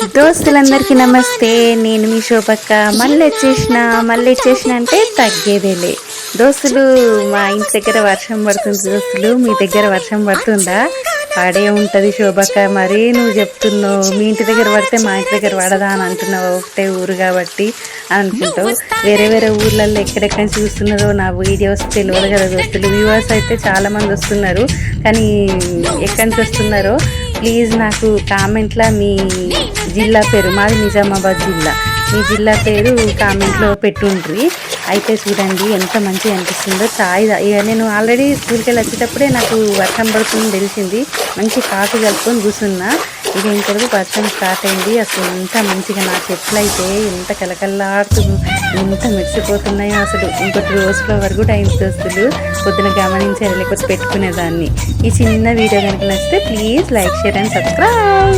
దోస్తులందరికీ నమస్తే. నేను మీ శోభక్క మళ్ళీ వచ్చేసిన అంటే తగ్గేదేలే. దోస్తులు, మా ఇంటి దగ్గర వర్షం పడుతుంది. దోస్తులు, మీ దగ్గర వర్షం పడుతుందా? పడే ఉంటుంది శోభక్క. మరీ నువ్వు చెప్తున్నావు మీ ఇంటి దగ్గర పడితే మా ఇంటి దగ్గర పడదా అని అంటున్నావు. ఒకటే ఊరు కాబట్టి అనుకుంటావు. వేరే వేరే ఊర్లలో ఎక్కడెక్కడ చూస్తున్నారో నా వీడియోస్ తెలియదు కదా దోస్తులు. వ్యూవర్స్ అయితే చాలామంది వస్తున్నారు, కానీ ఎక్కడి నుంచి వస్తున్నారో ప్లీజ్ నాకు కామెంట్లో మీ జిల్లా పేరు, మాది నిజామాబాద్ జిల్లా, మీ జిల్లా పేరు కామెంట్లో పెట్టుండ్రి. అయితే చూడండి ఎంత మంచిగా అనిపిస్తుందో. ఇక నేను ఆల్రెడీ స్కూల్కి వెళ్ళి వచ్చేటప్పుడే నాకు వర్షం పడుతుందని తెలిసింది. మంచి కాఫీ కలుపుకొని కూర్చున్నా. ఇక ఇంతవరకు వర్షం స్టార్ట్ అయింది. అసలు ఎంత మంచిగా నా చెట్లు అయితే ఎంత కలకల్లాడుతూ ఎంత మెరిసిపోతున్నాయో అసలు. ఇంకొక రోజుల వరకు టైం దోస్తులు పొద్దున గమనించారు, లేకపోతే పెట్టుకునేదాన్ని. ఈ చిన్న వీడియో కనుక నచ్చితే please like, share and subscribe.